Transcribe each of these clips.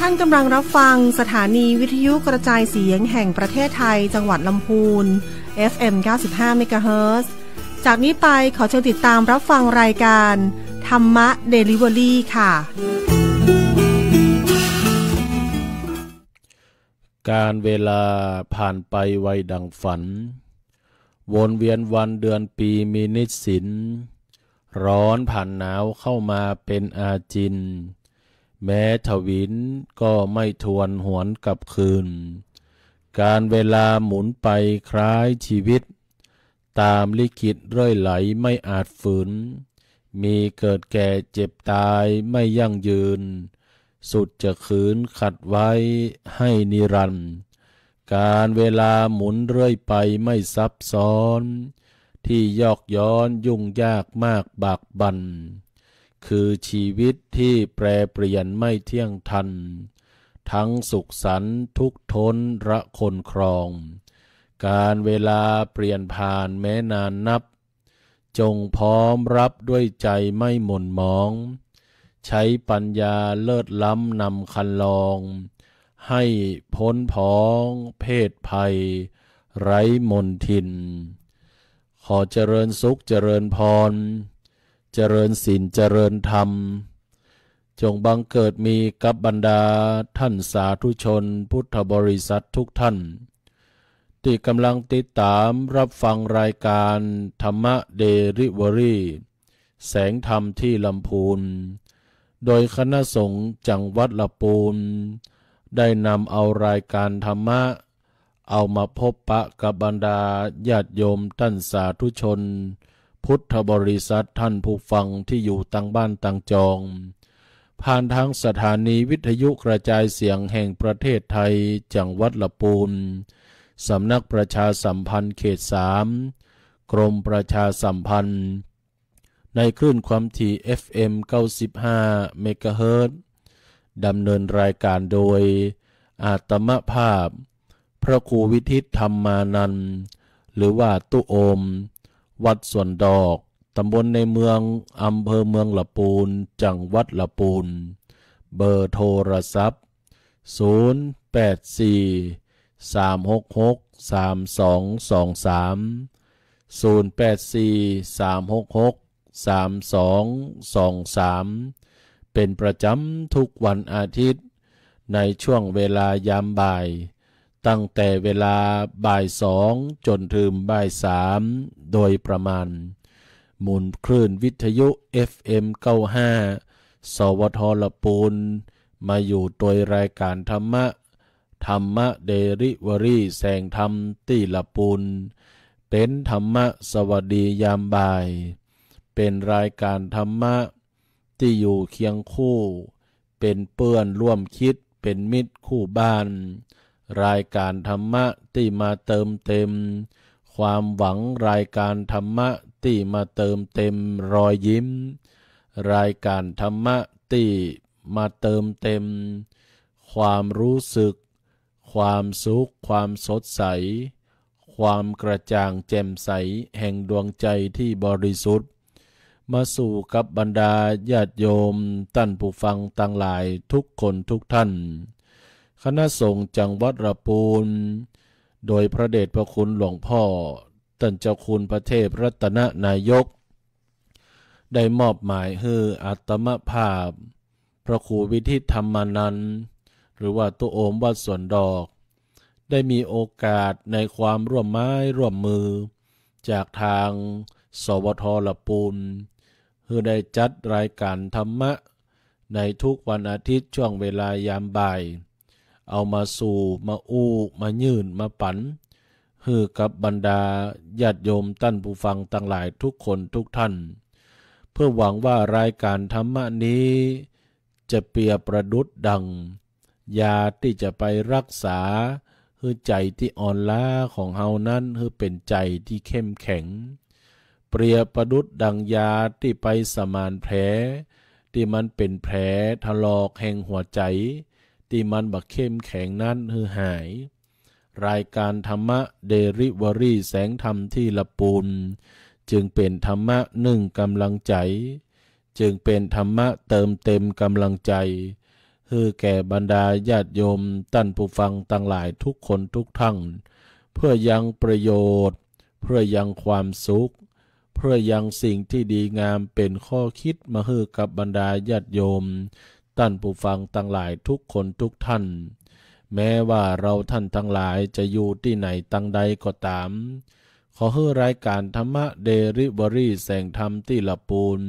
านกำลังรับฟังสถานีวิทยุกระจายเสียงแห่งประเทศไทยจังหวัดลำพูน FM 95 เมกะเฮิรตซ์จากนี้ไปขอเชิญติดตามรับฟังรายการธรรมะเดลิเวอรี่ค่ะการเวลาผ่านไปไวดังฝันวนเวียนวันเดือนปีมีนิจสินร้อนผ่านหนาวเข้ามาเป็นอาจินแม้ทวินก็ไม่ทวนหวนกลับคืนการเวลาหมุนไปคล้ายชีวิตตามลิขิตเรื่อยไหลไม่อาจฝืนมีเกิดแก่เจ็บตายไม่ยั่งยืนสุดจะขืนขัดไว้ให้นิรันดร์การเวลาหมุนเรื่อยไปไม่ซับซ้อนที่ยอกย้อนยุ่งยากมากบากบั่นคือชีวิตที่แปรเปลี่ยนไม่เที่ยงทันทั้งสุขสันต์ทุกข์ทนระคนครองการเวลาเปลี่ยนผ่านแม้นานนับจงพร้อมรับด้วยใจไม่หม่นหมองใช้ปัญญาเลิศล้ำนำคันลองให้พ้นพ้องเพศภัยไร้มนทินขอเจริญสุขเจริญพรเจริญศีลเจริญธรรมจงบังเกิดมีกับบรรดาท่านสาธุชนพุทธบริษัททุกท่านที่กำลังติดตามรับฟังรายการธรรมะเดลิเวอรี่แสงธรรมที่ลำพูนโดยคณะสงฆ์จังหวัดลำพูนได้นำเอารายการธรรมะเอามาพบปะกับบรรดาญาติโยมท่านสาธุชนพุทธบริษัทท่านผู้ฟังที่อยู่ต่างบ้านต่างจองผ่านทางสถานีวิทยุกระจายเสียงแห่งประเทศไทยจังหวัดลำพูนสำนักประชาสัมพันธ์เขต 3กรมประชาสัมพันธ์ในคลื่นความถี่ FM 95 เมกะเฮิรตซ์ดำเนินรายการโดยอาตมภาพพระครูวิทิตธรรมานันท์หรือว่าตุโอมวัดสวนดอกตำบลในเมืองอำเภอเมืองลำพูนจังหวัดลำพูนเบอร์โทรศัพท์084 366 3223 084 366 3223เป็นประจำทุกวันอาทิตย์ในช่วงเวลายามบ่ายตั้งแต่เวลาบ่าย2จนถึงบ่าย3โดยประมาณหมุนคลื่นวิทยุ FM 95 สวทลำพูนมาอยู่โดยรายการธรรมะเดลิเวอรี่แสงธรรมที่ลำพูนเป็นธรรมะสวัสดียามบ่ายเป็นรายการธรรมะที่อยู่เคียงคู่เป็นเพื่อนร่วมคิดเป็นมิตรคู่บ้านรายการธรรมะที่มาเติมเต็มความหวังรายการธรรมะที่มาเติมเต็มรอยยิ้มรายการธรรมะที่มาเติมเต็มความรู้สึกความสุขความสดใสความกระจ่างแจ่มใสแห่งดวงใจที่บริสุทธิ์มาสู่กับบรรดาญาติโยมท่านผู้ฟังทั้งหลายทุกคนทุกท่านคณะสงฆ์จังหวัดลำพูนโดยพระเดชพระคุณหลวงพ่อท่านเจ้าคุณพระเทพรัตนนายกได้มอบหมายให้อาตมภาพพระครูวิทิตธรรมานันท์หรือว่าตุโอมวัดสวนดอกได้มีโอกาสในความร่วมไม้ร่วมมือจากทางสวทลำพูนเพื่อได้จัดรายการธรรมะในทุกวันอาทิตย์ช่วงเวลายามบ่ายเอามาสู่มาอู้มายื่นมาปั่นให้กับบรรดาญาติโยมท่านผู้ฟังทั้งหลายทุกคนทุกท่านเพื่อหวังว่ารายการธรรมะนี้จะเปรียบประดุจดังยาที่จะไปรักษาให้ใจที่อ่อนล้าของเฮานั้นให้เป็นใจที่เข้มแข็งเปรียบประดุจดังยาที่ไปสมานแผลที่มันเป็นแผลถลอกแห่งหัวใจที่มันบักเข้มแข็งนั้นให้หายรายการธรรมะเดลิเวอรี่แสงธรรมที่ลำพูนจึงเป็นธรรมะหนึ่งกำลังใจจึงเป็นธรรมะเติมเต็มกำลังใจ ฮือแก่บรรดาญาติโยมท่านผู้ฟังทั้งหลายทุกคนทุกท่านเพื่อยังประโยชน์เพื่อยังความสุขเพื่อยังสิ่งที่ดีงามเป็นข้อคิดมาฮือกับบรรดาญาติโยมท่านผู้ฟังทั้งหลายทุกคนทุกท่านแม้ว่าเราท่านทั้งหลายจะอยู่ที่ไหนตั้งใดก็ตามขอให้รายการธรรมะเดลิเวอรี่แสงธรรมที่ละปูน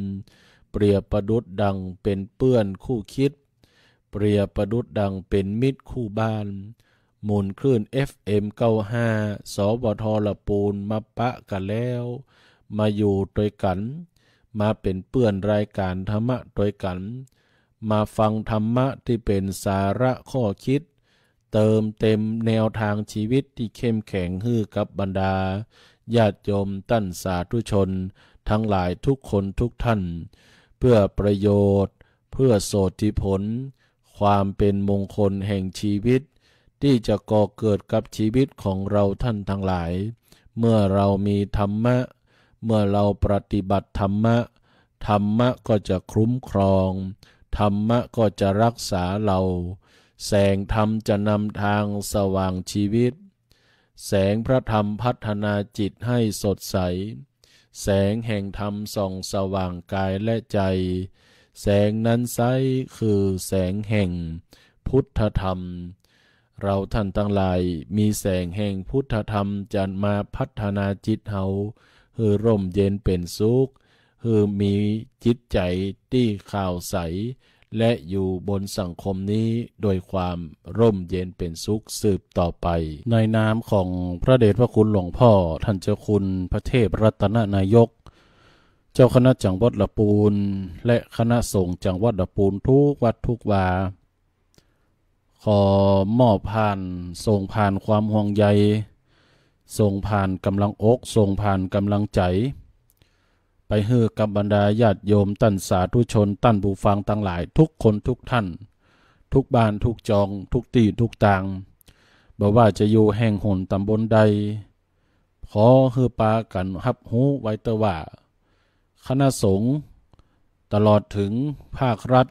เปรียบประดุจดังเป็นเพื่อนคู่คิดเปรียบประดุจดังเป็นมิตรคู่บ้านหมุนคลื่น FM 95 สวทละปูนมาปะกันแล้วมาอยู่ด้วยกันมาเป็นเพื่อนรายการธรรมะด้วยกันมาฟังธรรมะที่เป็นสาระข้อคิดเติมเต็มแนวทางชีวิตที่เข้มแข็งฮือกับบรรดาญาติโยมท่านสาธุชนทั้งหลายทุกคนทุกท่านเพื่อประโยชน์เพื่อโสติผลความเป็นมงคลแห่งชีวิตที่จะก่อเกิดกับชีวิตของเราท่านทั้งหลายเมื่อเรามีธรรมะเมื่อเราปฏิบัติธรรมะธรรมะก็จะคุ้มครองธรรมะก็จะรักษาเราแสงธรรมจะนำทางสว่างชีวิตแสงพระธรรมพัฒนาจิตให้สดใสแสงแห่งธรรมส่องสว่างกายและใจแสงนั้นไซคือแสงแห่งพุทธธรรมเราท่านทั้งหลายมีแสงแห่งพุทธธรรมจะมาพัฒนาจิตเฮาให้ร่มเย็นเป็นสุขให้มีจิตใจที่ข่าวใสและอยู่บนสังคมนี้โดยความร่มเย็นเป็นสุขสืบต่อไปในนามของพระเดชพระคุณหลวงพ่อท่านเจ้าคุณพระเทพรัตนนายกเจ้าคณะจังหวัดละปูนและคณะสงฆ์จังหวัดละปูนทุกวัดทุกวาขอมอบผ่านส่งผ่านความห่วงใยส่งผ่านกำลังอกส่งผ่านกำลังใจไปฮือกับบรรดาญาติโยมท่านสาธุชนท่านผู้ฟังทั้งหลายทุกคนทุกท่านทุกบ้านทุกจองทุกที่ทุกต่างบ่ว่าจะอยู่แห่งหนตำบลใดขอฮือปากันรับรู้ไว้เตว่าคณะสงฆ์ตลอดถึงภาครัฐ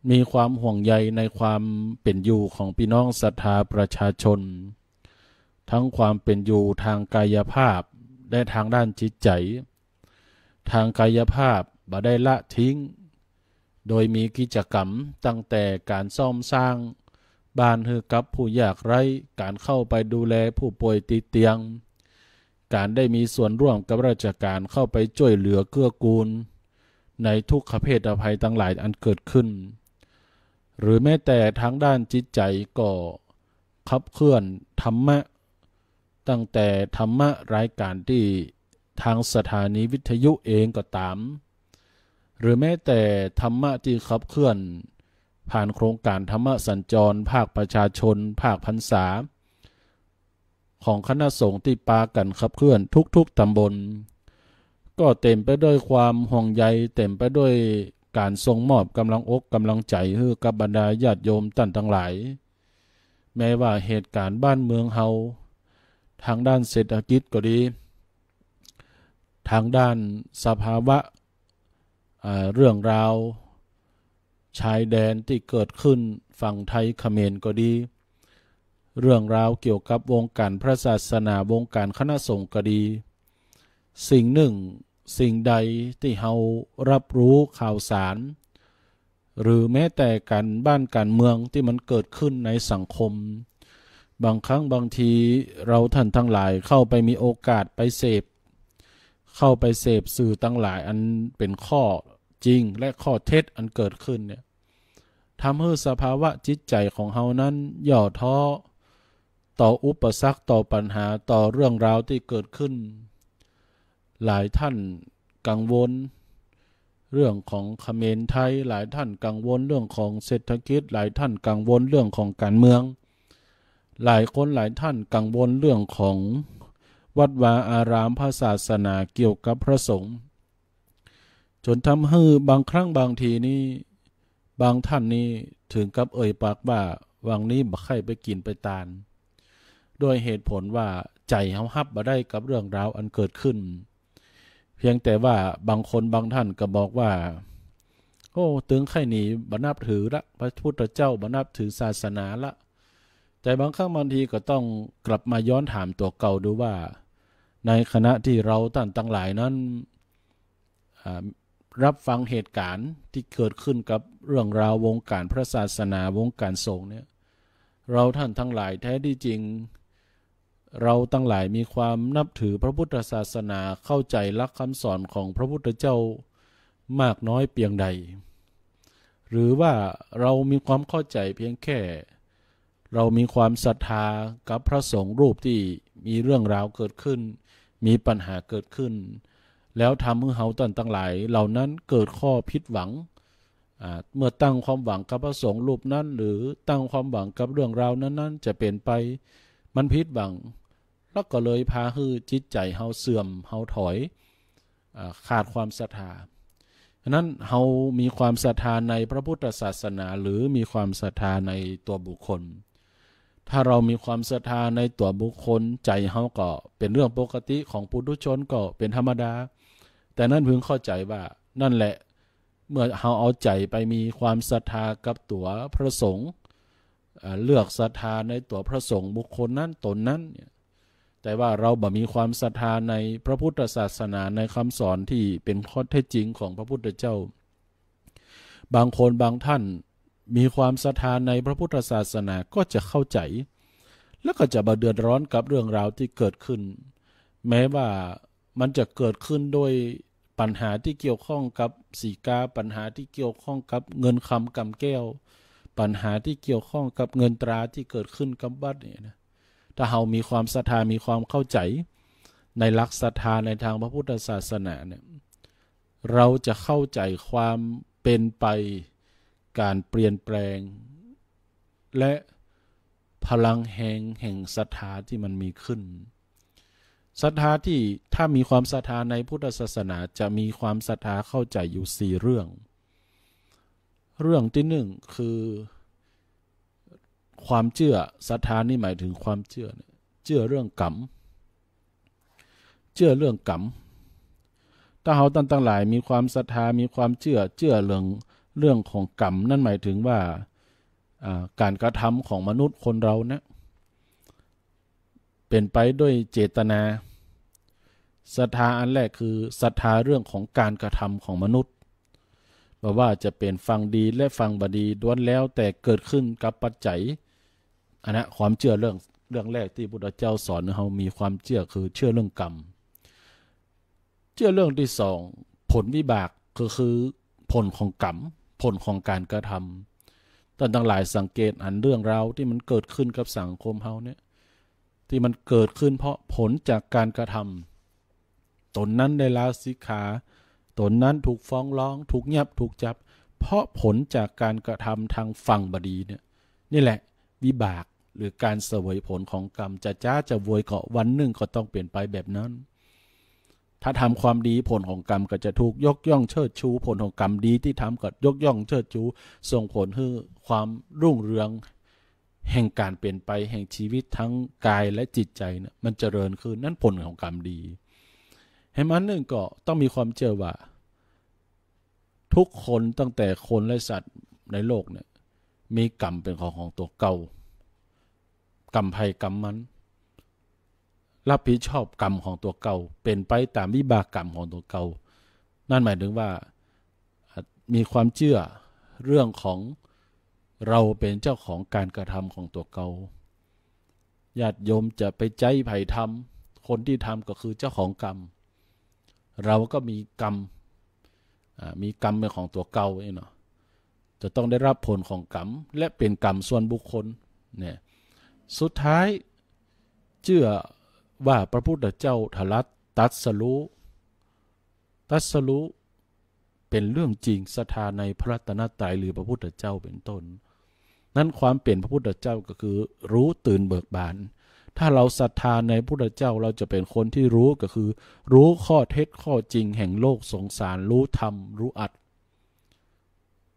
มีความห่วงใยในความเป็นอยู่ของพี่น้องศรัทธาประชาชนทั้งความเป็นอยู่ทางกายภาพและทางด้านจิตใจทางกายภาพบ่ได้ละทิ้งโดยมีกิจกรรมตั้งแต่การซ่อมสร้างบ้านให้กับผู้ยากไร้การเข้าไปดูแลผู้ป่วยติดเตียงการได้มีส่วนร่วมกับราชการเข้าไปช่วยเหลือเกื้อกูลในทุกขเพศภัยทั้งหลายอันเกิดขึ้นหรือแม้แต่ทางด้านจิตใจก็ขับเคลื่อนธรรมะตั้งแต่ธรรมะรายการที่ทางสถานีวิทยุเองก็ตามหรือแม้แต่ธรรมะที่ขับเคลื่อนผ่านโครงการธรรมะสัญจรภาคประชาชนภาคพรรษาของคณะสงฆ์ที่ปากันขับเคลื่อนทุกๆตำบลก็เต็มไปด้วยความห่วงใยเต็มไปด้วยการทรงมอบกำลังอกกำลังใจให้กับบรรดาญาติโยมท่านทั้งหลายแม้ว่าเหตุการณ์บ้านเมืองเฮาทางด้านเศรษฐกิจก็ดีทางด้านสภาวะเรื่องราวชายแดนที่เกิดขึ้นฝั่งไทยเขมรก็ดีเรื่องราวเกี่ยวกับวงการพระศาสนาวงการคณะสงฆ์ก็ดีสิ่งหนึ่งสิ่งใดที่เฮารับรู้ข่าวสารหรือแม้แต่การบ้านการเมืองที่มันเกิดขึ้นในสังคมบางครั้งบางทีเราท่านทั้งหลายเข้าไปมีโอกาสไปเสพสื่อทั้งหลายอันเป็นข้อจริงและข้อเท็จอันเกิดขึ้นเนี่ยทำให้สภาวะจิตใจของเฮานั้นย่อท้อต่ออุปสรรคต่อปัญหาต่อเรื่องราวที่เกิดขึ้นหลายท่านกังวลเรื่องของเขมรไทยหลายท่านกังวลเรื่องของเศรษฐกิจหลายท่านกังวลเรื่องของการเมืองหลายคนหลายท่านกังวลเรื่องของวัดวาอารามพระศาสนาเกี่ยวกับพระสงฆ์จนทำให้บางครั้งบางทีนี้บางท่านนี้ถึงกับเอ่ยปากว่าวังนี้บ่ใครไปกินไปตานด้วยเหตุผลว่าใจเฮาฮับบ่ได้กับเรื่องราวอันเกิดขึ้นเพียงแต่ว่าบางคนบางท่านก็บอกว่า โอ้ตึงไข่หนีบ่นับถือละพระพุทธเจ้าบ่นับถือศาสนาละแต่บางครั้งบางทีก็ต้องกลับมาย้อนถามตัวเก่าดูว่าในขณะที่เราท่านทั้งหลายนั้นรับฟังเหตุการณ์ที่เกิดขึ้นกับเรื่องราววงการพระศาสนาวงการสงฆ์เนี่ยเราท่านทั้งหลายแท้ที่จริงเราทั้งหลายมีความนับถือพระพุทธศาสนาเข้าใจหลักคำสอนของพระพุทธเจ้ามากน้อยเพียงใดหรือว่าเรามีความเข้าใจเพียงแค่เรามีความศรัทธากับพระสงฆ์รูปที่มีเรื่องราวเกิดขึ้นมีปัญหาเกิดขึ้นแล้วทำให้เฮาท่านทั้งหลายเหล่านั้นเกิดข้อผิดหวังเมื่อตั้งความหวังกับพระสงฆ์รูปนั้นหรือตั้งความหวังกับเรื่องราวนั้นๆจะเป็นไปมันผิดหวังแล้วก็เลยพาให้จิตใจเฮาเสื่อมเฮาถอยขาดความศรัทธาฉะนั้นเฮามีความศรัทธาในพระพุทธศาสนาหรือมีความศรัทธาในตัวบุคคลถ้าเรามีความศรัทธาในตัวบุคคลใจเฮาก็เป็นเรื่องปกติของปุถุชนก็เป็นธรรมดาแต่นั้นพึงเข้าใจว่านั่นแหละเมื่อเฮาเอาใจไปมีความศรัทธากับตัวพระสงฆ์เลือกศรัทธาในตัวพระสงฆ์บุคคลนั้นตนนั้นแต่ว่าเราบ่มีความศรัทธาในพระพุทธศาสนาในคำสอนที่เป็นข้อเท็จจริงของพระพุทธเจ้าบางคนบางท่านมีความศรัทธาในพระพุทธศาสนาก็จะเข้าใจแล้วก็จะบ่เดือดร้อนกับเรื่องราวที่เกิดขึ้นแม้ว่ามันจะเกิดขึ้นโดยปัญหาที่เกี่ยวข้องกับสีกาปัญหาที่เกี่ยวข้องกับเงินคำกำแก้วปัญหาที่เกี่ยวข้องกับเงินตราที่เกิดขึ้นกับบัตรเนี่ยนะถ้าเรามีความศรัทธามีความเข้าใจในหลักศรัทธาในทางพระพุทธศาสนาเนี่ยเราจะเข้าใจความเป็นไปการเปลี่ยนแปลงและพลังแห่งศรัทธาที่มันมีขึ้นศรัทธาที่ถ้ามีความศรัทธาในพุทธศาสนาจะมีความศรัทธาเข้าใจอยู่4เรื่องที่1คือความเชื่อศรัทธานี่หมายถึงความเชื่อเรื่องกรรมเถ้าเราตั้งหลายมีความศรัทธามีความเชื่อเรื่องของกรรมนั่นหมายถึงว่าการกระทำของมนุษย์คนเรานะเป็นไปด้วยเจตนาศรัทธาอันแรกคือศรัทธาเรื่องของการกระทำของมนุษย์ว่าจะเป็นฟังดีและฟังบดีล้วนแล้วแต่เกิดขึ้นกับปัจจัยอันนั้นความเชื่อเรื่องแรกที่พุทธเจ้าสอนเรามีความเชื่อคือเชื่อเรื่องกรรมเชื่อเรื่องที่2ผลวิบากคือผลของกรรมผลของการกระทำท่านทั้งหลายสังเกตอันเรื่องราวที่มันเกิดขึ้นกับสังคมเฮาเนี่ยที่มันเกิดขึ้นเพราะผลจากการกระทำตนนั้นได้ลาสิกขาตนนั้นถูกฟ้องร้องถูกเงียบถูกจับเพราะผลจากการกระทำทางฝั่งบดีเนี่ยนี่แหละวิบากหรือการเสวยผลของกรรมจะโวยก็วันหนึ่งก็ต้องเปลี่ยนไปแบบนั้นถ้าทำความดีผลของกรรมก็จะถูกยกย่องเชิดชูผลของกรรมดีที่ทำก็ยกย่องเชิดชูส่งผลให้ความรุ่งเรืองแห่งการเปลี่ยนไปแห่งชีวิตทั้งกายและจิตใจเนี่ยมันเจริญขึ้นนั่นผลของกรรมดีให้มันหนึ่งก็ต้องมีความเชื่อว่าทุกคนตั้งแต่คนและสัตว์ในโลกเนี่ยมีกรรมเป็นของตัวเก่ากรรมภัยกรรมมันรับผิดชอบกรรมของตัวเก่าเป็นไปตามวิบากกรรมของตัวเก่านั่นหมายถึงว่ามีความเชื่อเรื่องของเราเป็นเจ้าของการกระทำของตัวเก่าญาติโยมจะไปใจไผ่ทำคนที่ทำก็คือเจ้าของกรรมเราก็มีกรรมเป็นของตัวเก่าเนาะจะต้องได้รับผลของกรรมและเป็นกรรมส่วนบุคคลเนี่ยสุดท้ายเชื่อว่าพระพุทธเจ้าตัดสรู้เป็นเรื่องจริงศรัทธาในพระรัตนตรัยหรือพระพุทธเจ้าเป็นต้นนั้นความเป็นพระพุทธเจ้าก็คือรู้ตื่นเบิกบานถ้าเราศรัทธาในพระพุทธเจ้าเราจะเป็นคนที่รู้ก็คือรู้ข้อเท็จข้อจริงแห่งโลกสงสารรู้ธรรมรู้อัตถ์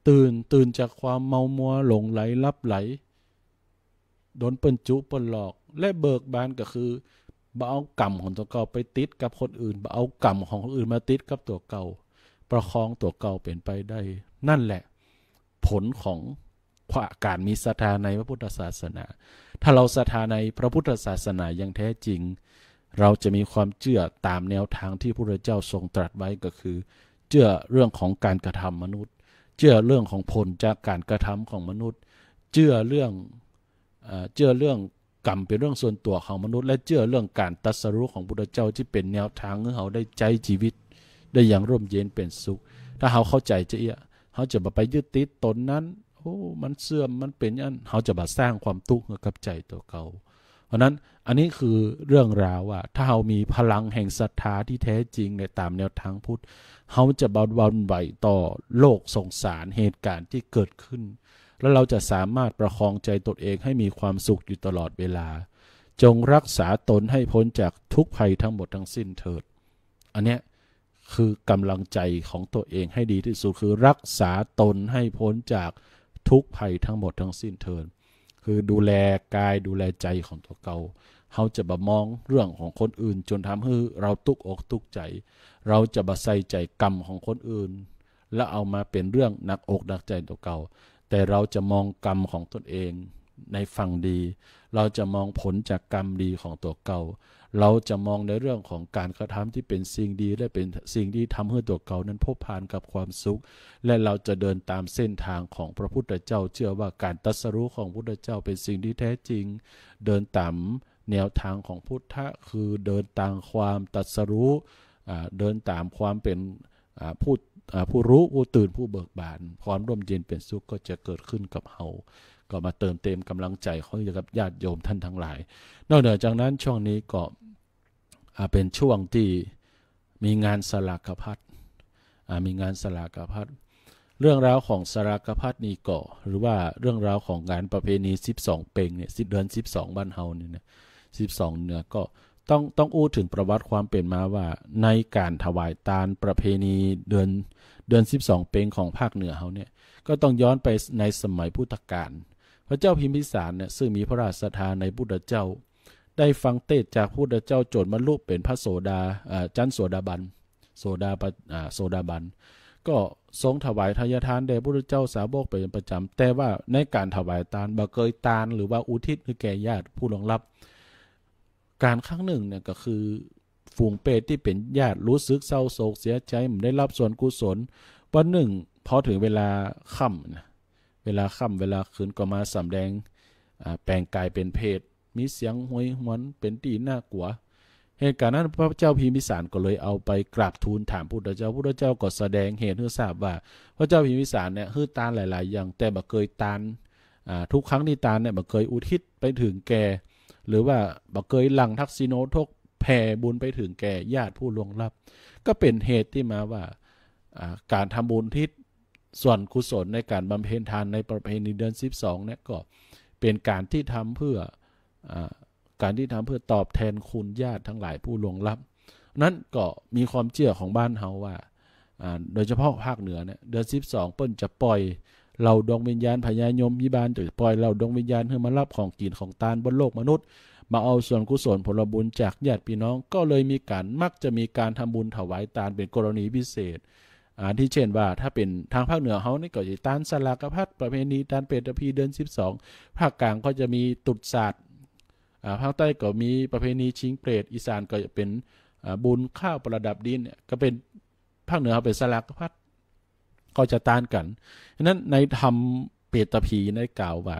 ตื่นจากความเมามัวหลงไหลลับไหลโดนเปิ้นจุเปิ้นหลอกและเบิกบานก็คือบ่เอากรรมของตัวเก่าไปติดกับคนอื่นบ่เอากรรมของคนอื่นมาติดกับตัวเก่า ประคองตัวเก่าเป็นไปได้นั่นแหละผลของการมีศรัทธาในพระพุทธศาสนาถ้าเราศรัทธาในพระพุทธศาสนาอย่างแท้จริงเราจะมีความเชื่อตามแนวทางที่พระพุทธเจ้าทรงตรัสไว้ก็คือเชื่อเรื่องของการกระทำมนุษย์เชื่อเรื่องของผลจากการกระทำของมนุษย์เชื่อเรื่องกรรมเป็นเรื่องส่วนตัวของมนุษย์และเชื่อเรื่องการตรัสรู้ของพระพุทธเจ้าที่เป็นแนวทางให้เขาได้ใจชีวิตได้อย่างร่มเย็นเป็นสุขถ้าเขาเข้าใจจะเขาจะบ่ไปยึดติดตนนั้นโอ้มันเสื่อมมันเป็นอย่างนั้นเขาจะบ่สร้างความทุกข์ให้กับใจตัวเขาเพราะนั้นอันนี้คือเรื่องราวว่าถ้าเรามีพลังแห่งศรัทธาที่แท้จริงในตามแนวทางพุทธเขาจะเบาบางไหวต่อโลกสงสารเหตุการณ์ที่เกิดขึ้นแล้วเราจะสามารถประคองใจตนเองให้มีความสุขอยู่ตลอดเวลาจงรักษาตนให้พ้นจากทุกภัยทั้งหมดทั้งสิ้นเถิดอันเนี้ยคือกำลังใจของตัวเองให้ดีที่สุดคือรักษาตนให้พ้นจากทุกภัยทั้งหมดทั้งสิ้นเถิดคือดูแลกายดูแลใจของตัวเก่าเขาจะบ่มองเรื่องของคนอื่นจนทำให้เราตุกอกตุกใจเราจะบ่ใส่ใจกรรมของคนอื่นและเอามาเป็นเรื่องหนักอกหนักใจตัวเก่าแต่เราจะมองกรรมของตนเองในฝั่งดีเราจะมองผลจากกรรมดีของตัวเก่าเราจะมองในเรื่องของการกระทำที่เป็นสิ่งดีและเป็นสิ่งที่ทำให้ตัวเก่านั้นพบผ่านกับความสุขและเราจะเดินตามเส้นทางของพระพุทธเจ้าเชื่อว่าการตรัสรู้ของพระพุทธเจ้าเป็นสิ่งที่แท้จริงเดินตามแนวทางของพุทธะคือเดินตามความตรัสรู้เดินตามความเป็นผู้รู้ผู้ตื่นผู้เบิกบานความร่มเย็นเป็นสุขก็จะเกิดขึ้นกับเฮาก็มาเติมเต็มกำลังใจของญาติโยมท่านทั้งหลายนอกเหนือจากนั้นช่วงนี้ก็เป็นช่วงที่มีงานสลากพัดมีงานสลากพัดเรื่องราวของสลากพัดนี้ก็หรือว่าเรื่องราวของงานประเพณี12เพ็งเนี่ยเดือน12บ้านเฮาเนี่ยนะ12เนี่ยก็ต้องอู้ถึงประวัติความเป็นมาว่าในการถวายทานประเพณีเดือน12เพ็งของภาคเหนือเฮาเนี่ยก็ต้องย้อนไปในสมัยพุทธกาลพระเจ้าพิมพิสารเนี่ยซึ่งมีพระราชศรัทธาในพุทธเจ้าได้ฟังเทศจากพุทธเจ้าจนบรรลุเป็นพระโสดาจันโสดาบันก็ทรงถวายทายทานแด่พุทธเจ้าสาวกเป็นประจำแต่ว่าในการถวายทานบ่เคยทานหรือว่าอุทิศให้แก่ญาติผู้ล่วงลับการครั้งหนึ่งเนี่ยก็คือฝูงเปรตที่เป็นญาติรู้สึกเศร้าโศกเสียใจไม่ได้รับส่วนกุศลวันหนึ่งพอถึงเวลาค่ำเวลาคืนก็มาสำแดงแปลงกายเป็นเพศมีเสียงหวยหวนเป็นตีน่ากลัวเหตุการณ์นั้นพระเจ้าพิมพิสารก็เลยเอาไปกราบทูลถามพุทธเจ้าก็แสดงเหตุให้ทราบว่าพระเจ้าพิมพิสารเนี่ยตานหลายๆอย่างแต่บ่เคยตานทุกครั้งที่ตานเนี่ยบ่เคยอุทิศไปถึงแก่หรือว่าบ่เคยหลั่งทักษิโนทกแผ่บุญไปถึงแก่ญาติผู้ล่วงลับก็เป็นเหตุที่มาว่าการทำบุญทิศส่วนกุศลในการบำเพ็ญทานในประเพณีเดือน12เนี่ยก็เป็นการที่ทำเพื่อตอบแทนคุณญาติทั้งหลายผู้ล่วงลับนั้นก็มีความเชื่อของบ้านเฮาว่าโดยเฉพาะภาคเหนือเนี่ยเดือน12เปิ้นจะปล่อยเราดวงวิญญาณพญายมพิบาลจะปล่อยเราดวงวิญญาณให้มารับของกินของทานบนโลกมนุษย์มาเอาส่วนกุศลผลบุญจากญาติพี่น้องก็เลยมักจะมีการทำบุญถวายทานเป็นกรณีพิเศษที่เช่นว่าถ้าเป็นทางภาคเหนือเฮานี่ก็จะทานสลากพัดประเพณีทานเปตพีเดือน12ภาคกลางก็จะมีตุดศาสตร์ภาคใต้ก็มีประเพณีชิงเปรตอีสานก็จะเป็นบุญข้าวประดับดินเนี่ยก็เป็นภาคเหนือเขาเป็นสลากพัดก็จะต้านกันฉะนั้นในธรรมเปตพีได้กล่าวว่า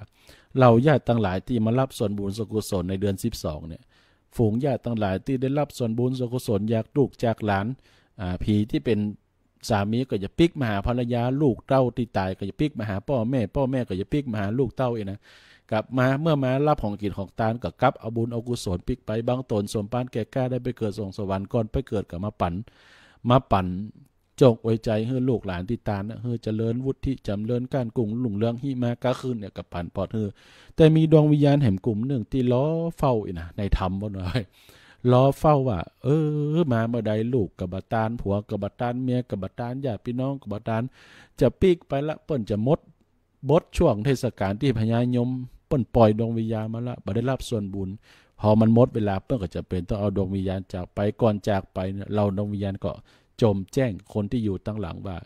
เราญาติทั้งหลายที่มารับส่วนบุญส่วนกุศลในเดือน12เนี่ยฝูงญาติทั้งหลายที่ได้รับส่วนบุญส่วนกุศลจากลูกจากหลานผีที่เป็นสามีก็จะปิกมาหาภรรยาลูกเต้าที่ตายก็จะปิกมาหาพ่อแม่ก็จะปิกมาหาลูกเต้าเองนะกลับมาเมื่อมารับของกินของทานก็กลับเอาบุญเอากุศลปิกไปบางตนสมปานแก่กล้าได้ไปเกิดสวงสวรรค์ก่อนไปเกิดกับมาปั่นจงไว้ใจให้ลูกหลานที่ตานนะเจริญวุฒิจำเริญการกุ้งหลุ่งเรื่องหิมากะคืนเนี่ยกับปั่นปอดแต่มีดวงวิญญาณแห่งกลุ่มหนึ่งที่ล้อเฝ้าอีกนะในธรรมบ่หน่อยล้อเฝ้าว่ามาเมื่อใดลูกกับบัตานผัวกับบัตานเมียกับบัตานญาติพี่น้องกับบัตานจะปีกไปละเปิ้นจะมดบดช่วงเทศกาลที่พญายมเปิ้นปล่อยดวงวิญญาณมาละบ่ได้รับส่วนบุญพอมันหมดเวลาเปิ้นก็จะเป็นต้องเอาดวงวิญญาณจากไปก่อนจากไปเนี่ยเราดวงวิญญาณก็ จมแจ้งคนที่อยู่ตั้งหลังว่า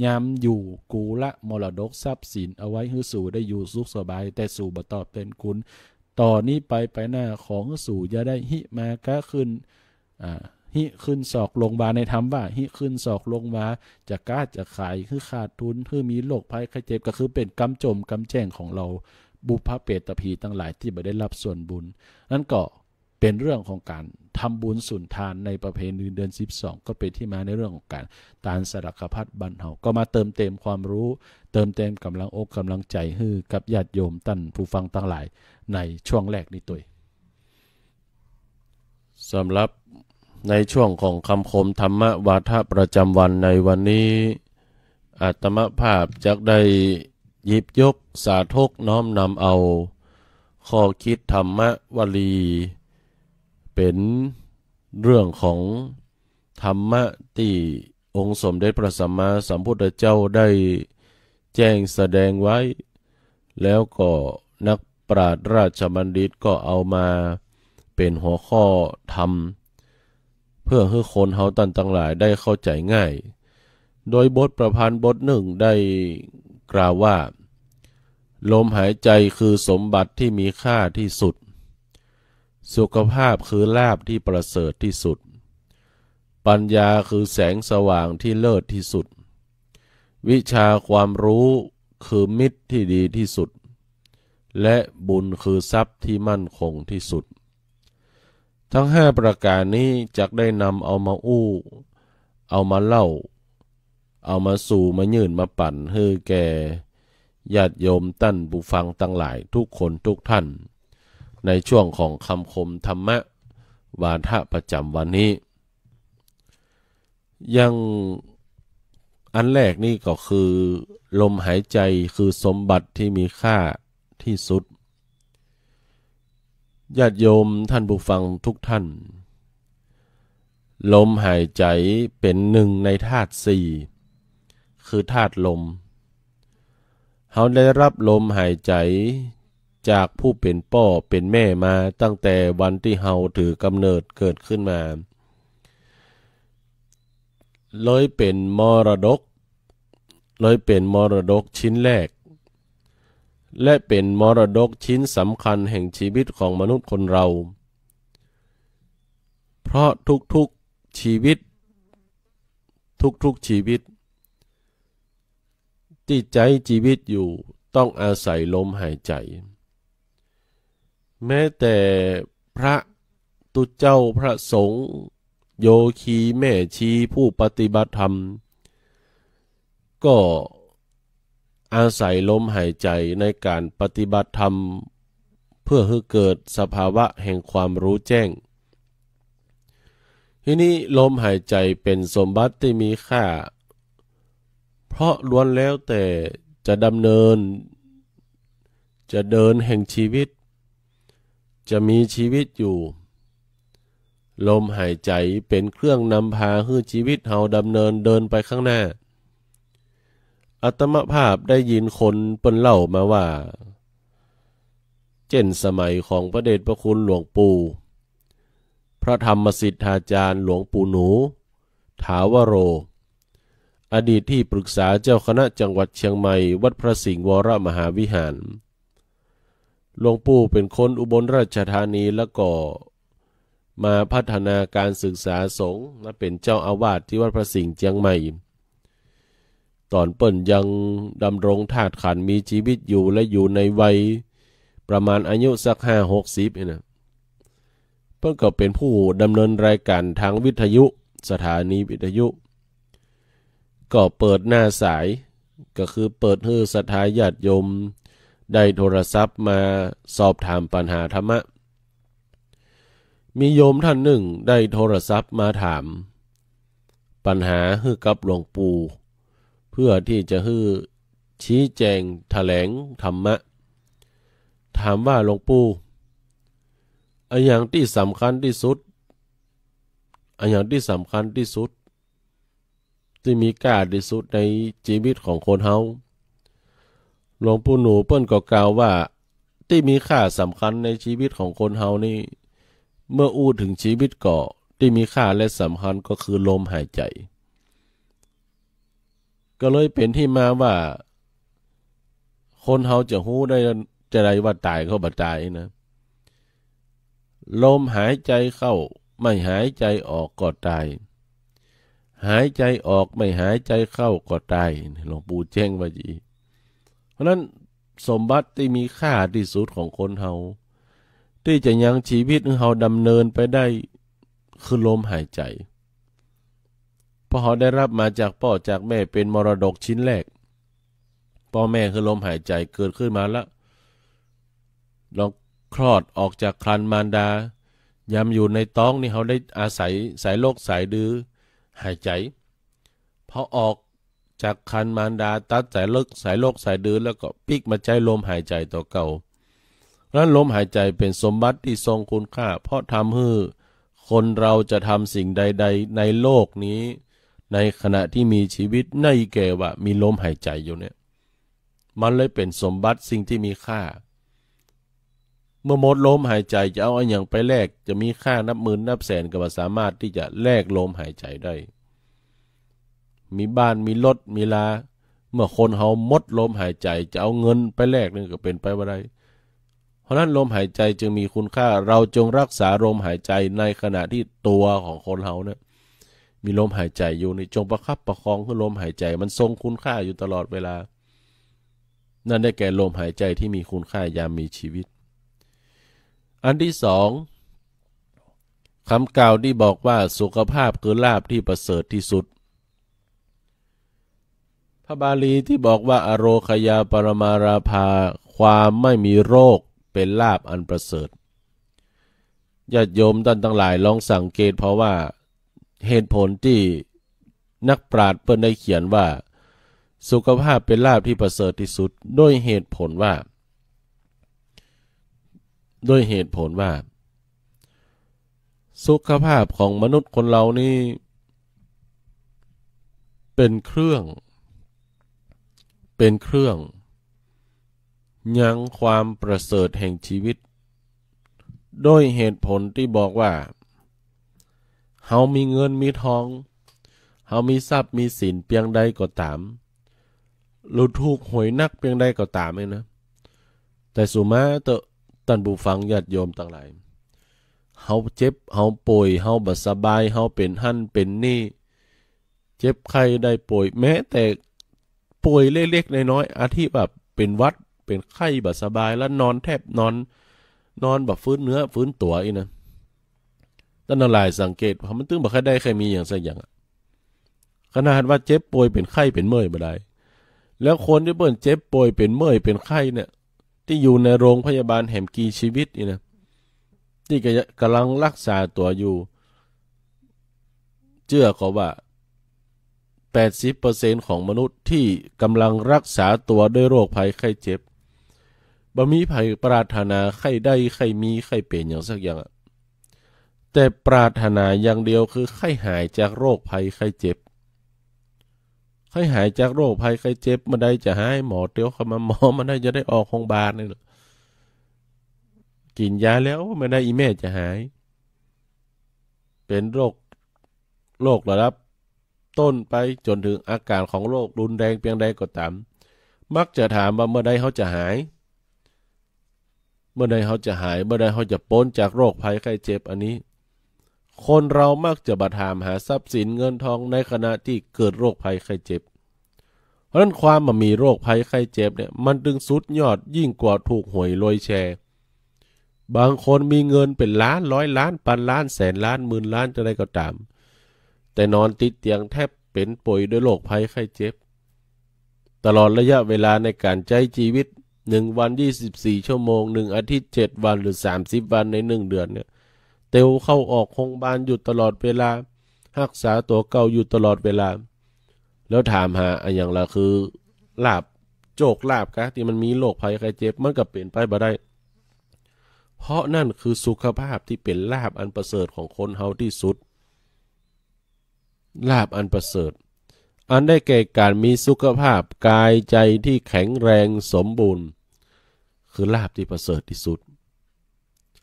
ยามอยู่กูละมรดกทรัพย์สินเอาไว้ให้สู่ได้อยู่สุขสบายแต่สู่บ่ตอบเป็นคุณต่อนนี้ไปหน้าของสู่อย่าได้หิมาก็ขึ้นหิขึ้นศอกลงมาในธรรมว่าหิขึ้นศอกลงมาจะกล้าจะขายคือขาดทุนคือมีโรคภัยไข้เจ็บก็คือเป็นกำจมกำแจ้งของเราบุพเปตพีทั้งหลายที่บ่ได้รับส่วนบุญนั้นก็เป็นเรื่องของการทำบุญสุนทานในประเพณีเดือน12ก็เป็นที่มาในเรื่องของการทานสรรคพัดบรรเทาก็มาเติมเต็มความรู้เติมเต็มกำลังอกกำลังใจให้กับญาติโยมท่านผู้ฟังทั้งหลายในช่วงแรกนี้ตัวสำหรับในช่วงของคำคมธรรมวาทะประจำวันในวันนี้อาตมภาพจะได้หยิบยกสาธกน้อมนำเอาข้อคิดธรรมวลีเป็นเรื่องของธรรมะที่องค์สมเด็จพระสัมมาสัมพุทธเจ้าได้แจ้งแสดงไว้แล้วก็นักปราชญ์ราชบัณฑิตก็เอามาเป็นหัวข้อธรรมเพื่อให้คนเฮาตั้งหลายได้เข้าใจง่ายโดยบทประพันธ์บทหนึ่งได้กล่าวว่าลมหายใจคือสมบัติที่มีค่าที่สุดสุขภาพคือลาภที่ประเสริฐที่สุดปัญญาคือแสงสว่างที่เลิศที่สุดวิชาความรู้คือมิตรที่ดีที่สุดและบุญคือทรัพย์ที่มั่นคงที่สุดทั้ง5ประการนี้จักได้นำเอามาอู้เอามาเล่าเอามาสู่มายื่นมาปั่นให้แก่ญาติโยมท่านผู้ฟังทั้งหลายทุกคนทุกท่านในช่วงของคำคมธรรมะวาทะประจำวันนี้ยังอันแรกนี่ก็คือลมหายใจคือสมบัติที่มีค่าที่สุดญาติโยมท่านผู้ฟังทุกท่านลมหายใจเป็นหนึ่งในธาตุสี่คือธาตุลมเราได้รับลมหายใจจากผู้เป็นพ่อเป็นแม่มาตั้งแต่วันที่เราถือกำเนิดเกิดขึ้นมาเลยเป็นมรดกชิ้นแรกและเป็นมรดกชิ้นสำคัญแห่งชีวิตของมนุษย์คนเราเพราะทุกๆชีวิตที่ใจชีวิตอยู่ต้องอาศัยลมหายใจแม้แต่พระตุเจ้าพระสงฆ์โยคีแม่ชีผู้ปฏิบัติธรรมก็อาศัยลมหายใจในการปฏิบัติธรรมเพื่อให้เกิดสภาวะแห่งความรู้แจ้งทีนี้ลมหายใจเป็นสมบัติที่มีค่าเพราะล้วนแล้วแต่จะดำเนินจะเดินแห่งชีวิตจะมีชีวิตอยู่ลมหายใจเป็นเครื่องนำพาให้ชีวิตเฮาดำเนินเดินไปข้างหน้าอาตมภาพได้ยินคนเปิ้นเล่ามาว่าเช่นสมัยของพระเดชพระคุณหลวงปู่พระธรรมสิทธาจารย์หลวงปู่หนูถาวโรอดีตที่ปรึกษาเจ้าคณะจังหวัดเชียงใหม่วัดพระสิงห์วรมหาวิหารหลวงปู่เป็นคนอุบลราชธานีแล้วก็มาพัฒนาการศึกษาสงฆ์และเป็นเจ้าอาวาสที่วัดพระสิงห์เชียงใหม่ตอนเปิ้นยังดำรงธาตุขันธ์มีชีวิตอยู่และอยู่ในวัยประมาณอายุสัก50-60นะเปิ้นก็เป็นผู้ดำเนินรายการทางวิทยุสถานีวิทยุก็เปิดหน้าสายก็คือเปิดให้ศรัทธาญาติโยมได้โทรศัพท์มาสอบถามปัญหาธรรมะมีโยมท่านหนึ่งได้โทรศัพท์มาถามปัญหาให้กับหลวงปู่เพื่อที่จะให้ชี้แจงแถลงธรรมะถามว่าหลวงปู่อย่างที่สำคัญที่สุดที่มีค่าที่สุดในชีวิตของคนเฮาหลวงปู่หนูเปิ้นก็กล่าวว่าที่มีค่าสำคัญในชีวิตของคนเฮานี่เมื่ออู้ถึงชีวิตก็ที่มีค่าและสำคัญก็คือลมหายใจ ก็เลยเป็นที่มาว่าคนเฮาจะฮู้ได้จะได้ว่าตายเขาบ่ตายนะลมหายใจเข้าไม่หายใจออกก็ตายหายใจออกไม่หายใจเข้าก็ตายหลวงปู่แจ้งไว้จีเพราะนั้นสมบัติที่มีค่าที่สุดของคนเฮาที่จะยังชีวิตของเฮาดำเนินไปได้คือลมหายใจเพราะเขาได้รับมาจากพ่อจากแม่เป็นมรดกชิ้นแรกพ่อแม่คือลมหายใจเกิดขึ้นมาแล้วลองคลอดออกจากครรภ์มารดายามอยู่ในท้องนี่เขาได้อาศัยสายโรคสายดื้อหายใจพอออกจากครรภ์มารดาตัดสายโรคสายดื้อแล้วก็ปิกมาใจลมหายใจต่อเก่านั้นลมหายใจเป็นสมบัติที่ทรงคุณค่าเพราะทำให้คนเราจะทำสิ่งใดๆในโลกนี้ในขณะที่มีชีวิตในแก่ว่ามีลมหายใจอยู่เนี่ยมันเลยเป็นสมบัติสิ่งที่มีค่าเมื่อหมดลมหายใจจะเอาอันอย่างไปแลกจะมีค่านับหมื่นนับแสนก็บ่สามารถที่จะแลกลมหายใจได้มีบ้านมีรถมีลาเมื่อคนเฮาหมดลมหายใจจะเอาเงินไปแลกนี่ก็เป็นไปบ่ได้เพราะนั้นลมหายใจจึงมีคุณค่าเราจงรักษาลมหายใจในขณะที่ตัวของคนเฮาเนี่ยมีลมหายใจอยู่ในจงประคับประคองให้ลมหายใจมันทรงคุณค่าอยู่ตลอดเวลานั่นได้แก่ลมหายใจที่มีคุณค่ายามมีชีวิตอันที่สองคำกล่าวที่บอกว่าสุขภาพคือลาภที่ประเสริฐที่สุดพระบาลีที่บอกว่าอโรคยาปรมาราภาความไม่มีโรคเป็นลาภอันประเสริฐญาติโยมท่านทั้งหลายลองสังเกตเพราะว่าเหตุผลที่นักปราชญ์เปิ้นได้เขียนว่าสุขภาพเป็นลาภที่ประเสริฐที่สุดด้วยเหตุผลว่าสุขภาพของมนุษย์คนเรานี่เป็นเครื่องยังความประเสริฐแห่งชีวิตโดยเหตุผลที่บอกว่าเฮามีเงินมีทองเฮามีทรัพย์มีสินเพียงใดก็ตามหรือถูกหวยนักเพียงใดก็ตามเลยนะแต่สุมาเตอะท่านผู้ฟังญาติโยมทั้งหลายเฮาเจ็บเฮาป่วยเฮาบ่สบายเฮาเป็นหั่นเป็นนี่เจ็บไข้ได้ป่วยแม้แต่ป่วยเล็กๆน้อยๆอาทิแบบเป็นหวัดเป็นไข้บ่สบายแล้วนอนแทบนอนแบบฟื้นเนื้อฟื้นตัวอีนะท่านหลายสังเกตเพราะมันตึงบ่ค่อยได้ใครมีอย่างสักอย่างขนาดว่าเจ็บป่วยเป็นไข้เป็นเมื่อยบ่ได้แล้วคนที่เปิ้นเจ็บป่วยเป็นเมื่อยเป็นไข้เนี่ยที่อยู่ในโรงพยาบาลแห่งกีชีวิตนี่นะที่กำลังรักษาตัวอยู่เชื่อเขาว่า 80% ของมนุษย์ที่กำลังรักษาตัวด้วยโรคภัยไข้เจ็บบ่มีภัยปรารถนาไข้ได้ไข้มีไข้เป็นอย่างสักอย่างแต่ปรารถนาอย่างเดียวคือไข้หายจากโรคภัยไข้เจ็บไข้หายจากโรคภัยไข้เจ็บมาได้จะหายหมอเตียวเข้ามาหมอมาได้จะได้ออกโรงพยาบาลนี่กินยาแล้วไม่ได้อีแม่จะหายเป็นโรคระดับต้นไปจนถึงอาการของโรครุนแรงเพียงใดก็ตามมักจะถามว่าเมื่อใดเขาจะหายเมื่อใดเขาจะหายเมื่อใดเขาจะพ้นจากโรคภัยไข้เจ็บอันนี้คนเรามักจะบัดถามหาทรัพย์สินเงินทองในขณะที่เกิดโรคภัยไข้เจ็บเพราะฉะนั้นความมีโรคภัยไข้เจ็บเนี่ยมันดึงสุดยอดยิ่งกว่าถูกหวยรวยแชร์บางคนมีเงินเป็นล้านร้อยล้านพันล้านแสนล้านหมื่นล้านจะได้ก็ตามแต่นอนติดเตียงแทบเป็นป่วยด้วยโรคภัยไข้เจ็บตลอดระยะเวลาในการใช้ชีวิต1 วัน24 ชั่วโมง1 อาทิตย์7 วันหรือ30 วันใน1 เดือนเนี่ยเตวเข้าออกโรงพยาบาลอยู่ตลอดเวลารักษาตัวเก่าอยู่ตลอดเวลาแล้วถามหาอย่างละคือลาบโจกลาบกะที่มันมีโรคภัยไข้เจ็บมันก็เป็นไปบ่ได้เพราะนั่นคือสุขภาพที่เป็นลาภอันประเสริฐของคนเฮาที่สุดลาภอันประเสริฐอันได้แก่การมีสุขภาพกายใจที่แข็งแรงสมบูรณ์คือลาภที่ประเสริฐที่สุด